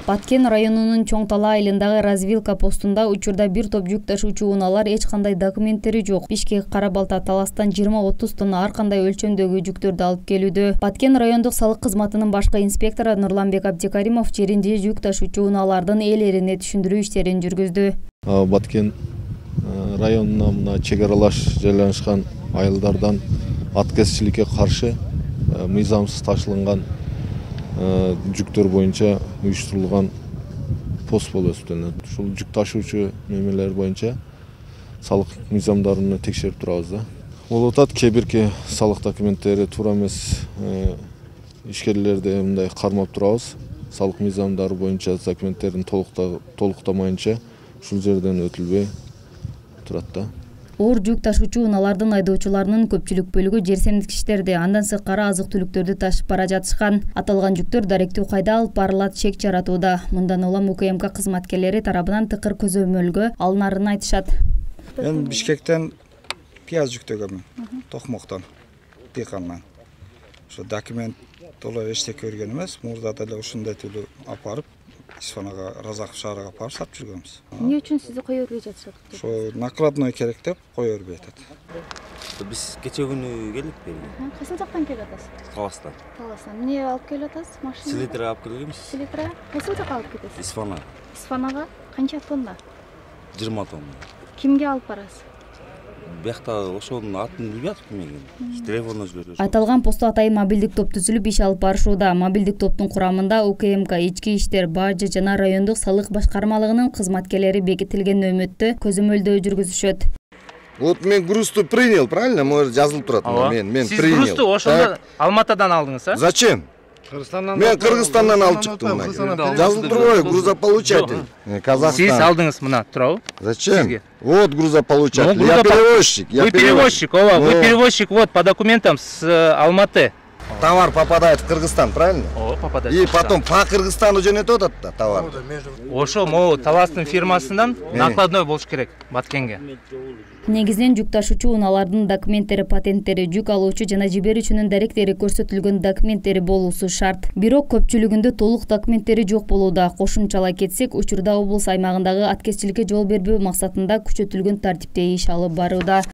Баткен районунун Чоң Тала айылындагы развилка постунда учурда бир топ жүк ташуучу унаалар эч кандай документтери жок. Бишкек, Кара-Балта, Таластан 20-30 тонна ар кандай өлчөмдөгү жүктөрдү алып келүүдө. Баткен райондук салык кызматынын башкы инспектору Нурланбек Абдикаримов жеринде жүк ташуучу унаалардын ээлерине түшүндүрүү иштерин жүргүздү. Баткен районуна мына чек аралаш жайланышкан айылдардан аткезчиликке каршы мыйзамсыз ташылынган жүктөр боюнча уюштурулган пост болуп эсептелет. Ушул жүк ташуучу мемелер боюнча салык мыйзамдарын текшерип турабыз да. Болуп атат, кээ бирки салык документтери туура эмес ишкерлерди мындай кармап турабыз. Салык мыйзамдары боюнча документтерин толуктамайынча ушул жерден өтүлбөй турат да. Оор жүк ташуучу унаалардын айдоочуларынын көпчүлүк бөлүгү жер семдикичтерди, андан сырткары азык-түлүктөрдү ташып бара жатышкан. Аталган жүктөр даректүү кайда алып барылат чек жаратууда. Мындан улам УКМК кызматкерлери тарабынан тыкыр көзөмөлгө алынарын айтышат. Мен Бишкектен пияз жүктөгөмүн, Токмоктон, Дыйкандан. Ошо документ толо эчтеке көргөн эмес, мурда деле ушундай түлү апарып Исфанага, Разаков шаарына апарып сатып жүргөнбүз. Эмне үчүн сизди кое бербей жатышат? Ошо накладной керек деп кое бербей атат. Биз кече күнү келдик берге. Кайсы жактан келип атасыз? Таластан. Таластан. Эмне алып келип атасыз? Машина? Селитра алып келгенбиз. Селитра? Кайсы жакка алып кетесиз? Исфана. Исфанага канча тонна? 20 тонна. Кимге алып барасыз? Биякта ошонун атын билбей атпын мен. Телефондон сүйлөшөбүз. Айтылган посту атайын мобилдик топ түзүлүп иш алып барышууда. Мобилдик топтун курамында УКМК, Ички иштер, Бажы жана райондук салык башкармалыгынын кызматкерлери бекитилген нөмөттө көзөмөлдөө жүргүзүшөт. Вот мен грузду принял, правильно? Может жазылып турат. Мен принял. Сиз грузду ошондо Алматадан алдыңыз, а? Зачем? Мен Кыргызстандан алып чыктым. Жазылып турбайбы, грузополучатель. Казахстан. Сиз алдыңыз мына, туурабы? Зачем? Вот грузополучатель. Я перевозчик. Вы перевозчик, ооба, вы перевозчик вот по документам с Алматы. Товар попадает в Кыргызстан, правильно? О, попадает. И потом по Кыргызстану жөнөтөт атат товар. Ошо могу Таластын фирмасынан накладной болуш керек Баткенге. Негизинен жүк ташуучу унаалардын документтери, патенттери, жүк алуучу жана жиберүүчүнүн даректери көрсөтүлгөн документтери болуусу шарт. Бирок көпчүлүгүндө толук документтери жок болууда. Кошумчалай кетсек, учурда облус аймагындагы аткезчиликке жол бербөө максатында күчөтүлгөн тартипте иш алып барууда.